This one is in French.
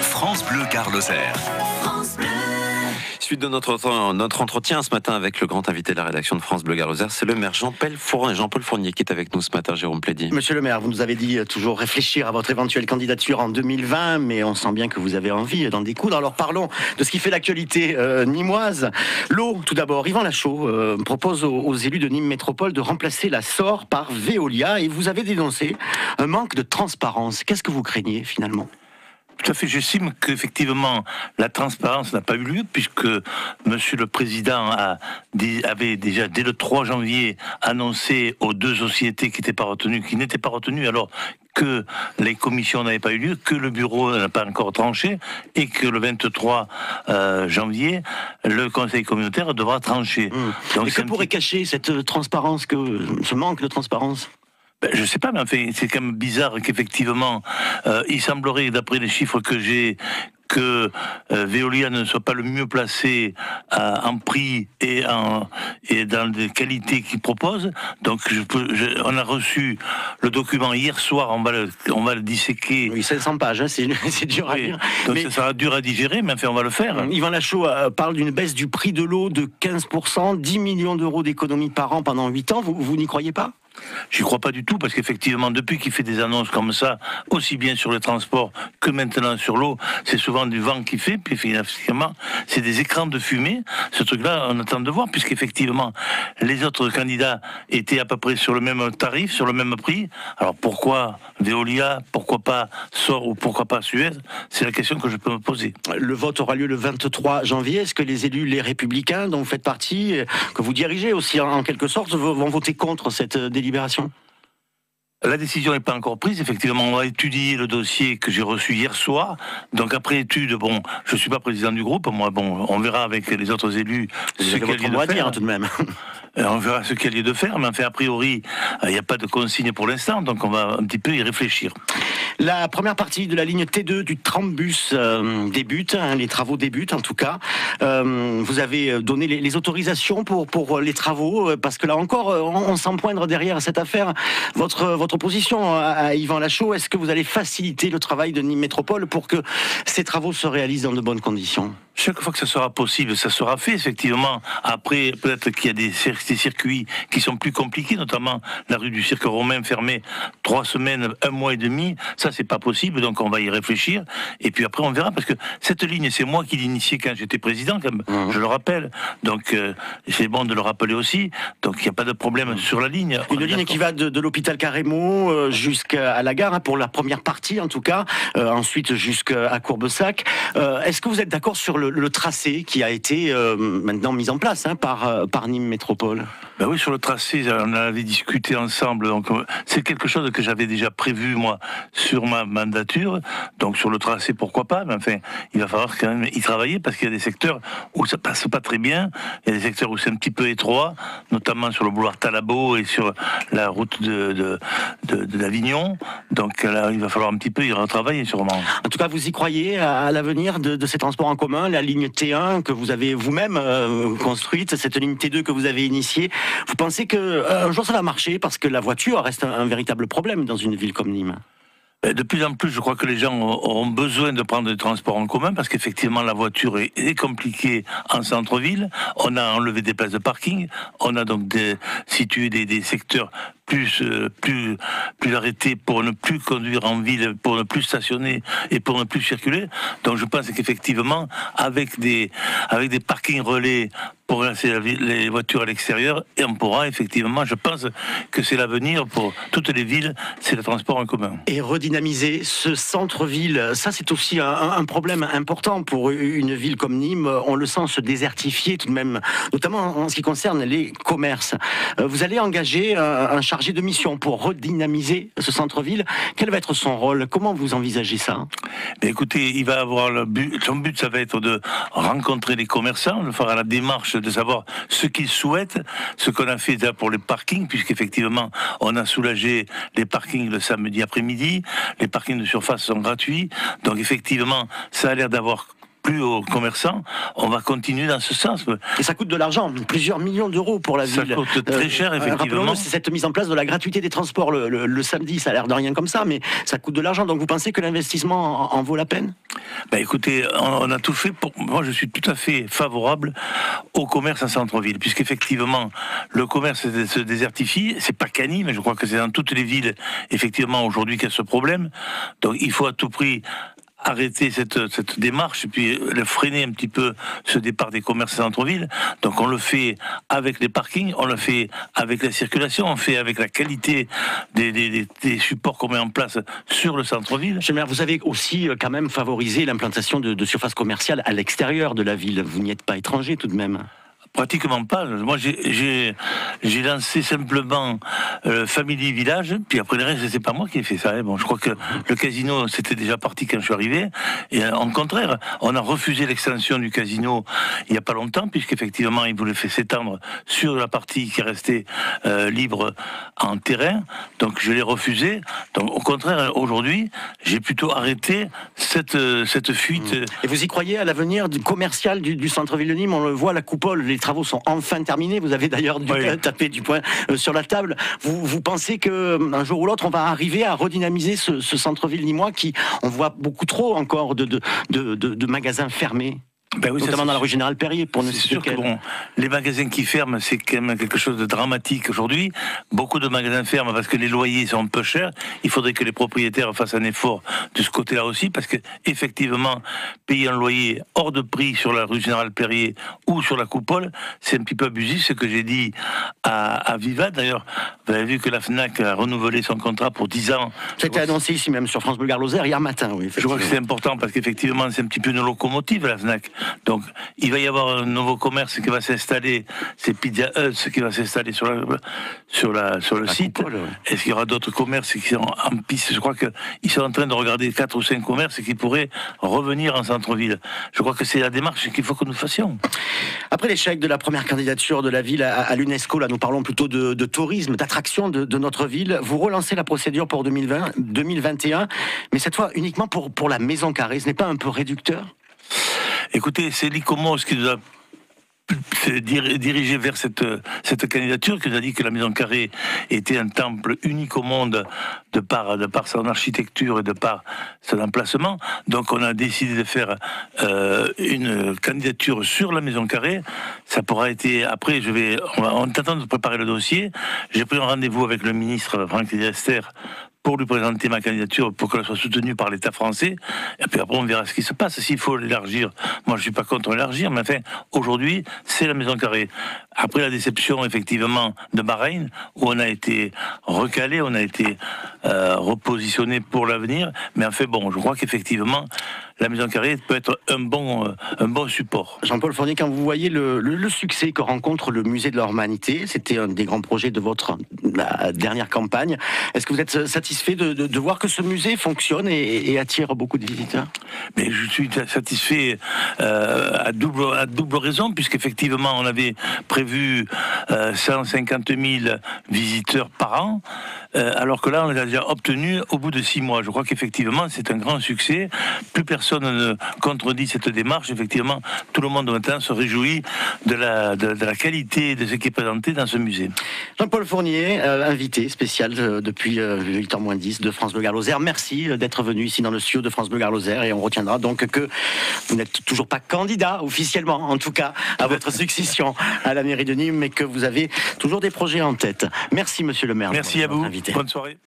France Bleu Gare Lozère. Suite de notre entretien ce matin avec le grand invité de la rédaction de France Bleu Gare Lozère, c'est le maire Jean-Paul Fournier qui est avec nous ce matin, Jérôme Plédy. Monsieur le maire, vous nous avez dit toujours réfléchir à votre éventuelle candidature en 2020, mais on sent bien que vous avez envie d'en découdre. Alors parlons de ce qui fait l'actualité nîmoise. L'eau, tout d'abord. Yvan Lachaud propose aux élus de Nîmes Métropole de remplacer la SOR par Veolia, et vous avez dénoncé un manque de transparence. Qu'est-ce que vous craignez finalement ? Tout à fait, j'estime qu'effectivement la transparence n'a pas eu lieu puisque Monsieur le Président avait déjà dès le 3 janvier annoncé aux deux sociétés qui n'étaient pas retenues alors que les commissions n'avaient pas eu lieu, que le bureau n'a pas encore tranché et que le 23 janvier, le Conseil communautaire devra trancher. Donc, et que pourrait cacher cette transparence, ce manque de transparence ? Je sais pas, mais enfin, c'est quand même bizarre qu'effectivement, il semblerait, d'après les chiffres que j'ai, que Veolia ne soit pas le mieux placé en prix et dans les qualités qu'il propose. Donc on a reçu le document hier soir, on va le disséquer. Oui, 500 pages, hein, c'est dur à lire. Donc ça sera dur à digérer, mais enfin on va le faire. Yvan Lachaud parle d'une baisse du prix de l'eau de 15%, 10 millions d'euros d'économies par an pendant 8 ans. Vous n'y croyez pas ? J'y crois pas du tout, parce qu'effectivement, depuis qu'il fait des annonces comme ça, aussi bien sur le transport que maintenant sur l'eau, c'est souvent du vent qu'il fait, puis finalement, c'est des écrans de fumée. Ce truc-là, on attend de voir, puisqu'effectivement, les autres candidats étaient à peu près sur le même tarif, sur le même prix. Alors pourquoi Veolia, pourquoi pas SOR ou pourquoi pas Suez ? C'est la question que je peux me poser. Le vote aura lieu le 23 janvier. Est-ce que les élus, les Républicains, dont vous faites partie, que vous dirigez aussi en quelque sorte, vont voter contre cette délibération ? La décision n'est pas encore prise. Effectivement, on va étudier le dossier que j'ai reçu hier soir. Donc après étude, je suis pas président du groupe. Moi, on verra avec les autres élus ce qu'il y a de faire tout de même. On verra ce qu'il y a lieu de faire, mais enfin, a priori, il n'y a pas de consigne pour l'instant, donc on va un petit peu y réfléchir. La première partie de la ligne T2 du Trambus débute, les travaux débutent en tout cas. Vous avez donné les autorisations pour les travaux, parce que là encore, on sent poindre derrière cette affaire votre position à Yvan Lachaud. Est-ce que vous allez faciliter le travail de Nîmes Métropole pour que ces travaux se réalisent dans de bonnes conditions ? Chaque fois que ça sera possible, ça sera fait, effectivement. Après, peut-être qu'il y a des circuits qui sont plus compliqués, notamment la rue du Cirque Romain fermée 3 semaines, 1 mois et demi. Ça, c'est pas possible, donc on va y réfléchir. Et puis après, on verra, parce que cette ligne, c'est moi qui l'ai initiée quand j'étais président, je le rappelle. Donc, c'est bon de le rappeler aussi. Donc, il n'y a pas de problème sur la ligne. Une ligne qui va de l'hôpital Carrémont jusqu'à la gare, pour la première partie en tout cas, ensuite jusqu'à Courbessac. Est-ce que vous êtes d'accord sur le tracé qui a été maintenant mis en place par Nîmes Métropole ? Ben oui, sur le tracé, on en avait discuté ensemble. Donc, c'est quelque chose que j'avais déjà prévu, moi, sur ma mandature. Donc, sur le tracé, pourquoi pas. Mais enfin, il va falloir quand même y travailler, parce qu'il y a des secteurs où ça passe pas très bien. Il y a des secteurs où c'est un petit peu étroit, notamment sur le boulevard Talabot et sur la route d'Avignon. Donc là, il va falloir un petit peu y retravailler, sûrement. En tout cas, vous y croyez à l'avenir de ces transports en commun, la ligne T1 que vous avez vous-même construite, cette ligne T2 que vous avez initiée. Vous pensez qu'un jour ça va marcher, parce que la voiture reste un véritable problème dans une ville comme Nîmes ? De plus en plus, je crois que les gens auront besoin de prendre des transports en commun, parce qu'effectivement, la voiture est compliquée en centre-ville. On a enlevé des places de parking. On a donc situé des secteurs plus arrêtés pour ne plus conduire en ville, pour ne plus stationner et pour ne plus circuler. Donc je pense qu'effectivement, avec des parkings relais pour laisser les voitures à l'extérieur, et on pourra effectivement, je pense que c'est l'avenir pour toutes les villes, c'est le transport en commun. Et redynamiser ce centre-ville, ça c'est aussi un problème important pour une ville comme Nîmes. On le sent se désertifier tout de même, notamment en ce qui concerne les commerces. Vous allez engager un chargé de mission pour redynamiser ce centre-ville. Quel va être son rôle ? Comment vous envisagez ça ? Écoutez, il va avoir son but, ça va être de rencontrer les commerçants, de faire la démarche de savoir ce qu'ils souhaitent, ce qu'on a fait déjà pour les parkings, puisqu'effectivement, on a soulagé les parkings le samedi après-midi, les parkings de surface sont gratuits, donc effectivement, ça a l'air d'avoir plu aux commerçants, on va continuer dans ce sens. Et ça coûte de l'argent, plusieurs millions d'euros pour la ville. Ça coûte très cher, effectivement. C'est cette mise en place de la gratuité des transports le samedi, ça a l'air de rien comme ça, mais ça coûte de l'argent. Donc vous pensez que l'investissement en vaut la peine ? Écoutez, on a tout fait pour... Moi, je suis tout à fait favorable au commerce en centre-ville, puisqu'effectivement, le commerce se désertifie. C'est pas qu'Annie, mais je crois que c'est dans toutes les villes, effectivement, aujourd'hui, qu'il y a ce problème. Donc, il faut à tout prix arrêter cette démarche et puis le freiner un petit peu ce départ des commerces centre-ville. Donc on le fait avec les parkings, on le fait avec la circulation, on le fait avec la qualité des supports qu'on met en place sur le centre-ville. Monsieur le maire, vous avez aussi quand même favorisé l'implantation de surfaces commerciales à l'extérieur de la ville. Vous n'y êtes pas étranger tout de même. Pratiquement pas. Moi, j'ai lancé simplement Family Village, puis après le reste, c'est pas moi qui ai fait ça. Hein. Bon, je crois que le casino, c'était déjà parti quand je suis arrivé. Et au contraire, on a refusé l'extension du casino il y a pas longtemps, puisqu'effectivement, il voulait faire s'étendre sur la partie qui restait libre en terrain. Donc, je l'ai refusé. Donc, au contraire, aujourd'hui, j'ai plutôt arrêté cette fuite. Et vous y croyez à l'avenir commercial du centre-ville de Nîmes? On le voit, la coupole, les travaux sont enfin terminés. Vous avez d'ailleurs tapé du poing sur la table. Vous pensez qu'un jour ou l'autre, on va arriver à redynamiser ce centre-ville nîmois qui, on voit beaucoup trop encore de magasins fermés? Oui, notamment dans la rue Général Perrier, pour ne citer que les magasins qui ferment, c'est quand même quelque chose de dramatique aujourd'hui. Beaucoup de magasins ferment parce que les loyers sont un peu chers. Il faudrait que les propriétaires fassent un effort de ce côté-là aussi, parce que effectivement, payer un loyer hors de prix sur la rue Général Perrier ou sur la Coupole, c'est un petit peu abusif. Ce que j'ai dit à Vivat, d'ailleurs, vous avez vu que la Fnac a renouvelé son contrat pour 10 ans. Ça a été annoncé ici même sur France Bleu Gard-Lozère hier matin. Oui, je crois que c'est important parce qu'effectivement, c'est un petit peu une locomotive, la Fnac. Donc, il va y avoir un nouveau commerce qui va s'installer, c'est Pizza Hut qui va s'installer sur le site. Coupole, ouais. Est-ce qu'il y aura d'autres commerces qui sont en piste? Je crois qu'ils sont en train de regarder 4 ou 5 commerces qui pourraient revenir en centre-ville. Je crois que c'est la démarche qu'il faut que nous fassions. Après l'échec de la première candidature de la ville à l'UNESCO, là nous parlons plutôt de tourisme, d'attraction de notre ville. Vous relancez la procédure pour 2021, mais cette fois uniquement pour la Maison Carrée. Ce n'est pas un peu réducteur? Écoutez, c'est l'ICOMOS qui nous a dirigé vers cette candidature, qui nous a dit que la Maison Carrée était un temple unique au monde de par son architecture et de par son emplacement. Donc on a décidé de faire une candidature sur la Maison Carrée. Ça pourra être après, on est en train de préparer le dossier. J'ai pris un rendez-vous avec le ministre Franck Riester pour lui présenter ma candidature, pour qu'elle soit soutenue par l'État français. Et puis après, on verra ce qui se passe. S'il faut l'élargir, moi je suis pas contre l'élargir, mais enfin, aujourd'hui, c'est la Maison Carrée. Après la déception, effectivement, de Bahreïn, où on a été recalé, on a été repositionné pour l'avenir, mais enfin bon, je crois qu'effectivement, la Maison Carrée peut être un bon support. Jean-Paul Fournier, quand vous voyez le succès que rencontre le musée de l'Humanité, c'était un des grands projets de votre dernière campagne, est-ce que vous êtes satisfait de voir que ce musée fonctionne et attire beaucoup de visiteurs? Mais je suis satisfait à double raison, puisqu'effectivement on avait prévu 150 000 visiteurs par an, alors que là on les a déjà obtenus au bout de 6 mois. Je crois qu'effectivement c'est un grand succès. Plus personne ne contredit cette démarche. Effectivement, tout le monde maintenant se réjouit de la qualité de ce qui est présenté dans ce musée. Jean-Paul Fournier, invité spécial depuis 8h moins 10 de France Bleu Gard-Lozère. Merci d'être venu ici dans le studio de France Bleu Gard-Lozère, et on retiendra donc que vous n'êtes toujours pas candidat officiellement, en tout cas, à votre succession à la mairie de Nîmes, mais que vous avez toujours des projets en tête. Merci monsieur le maire. Merci à vous. Invité. Bonne soirée.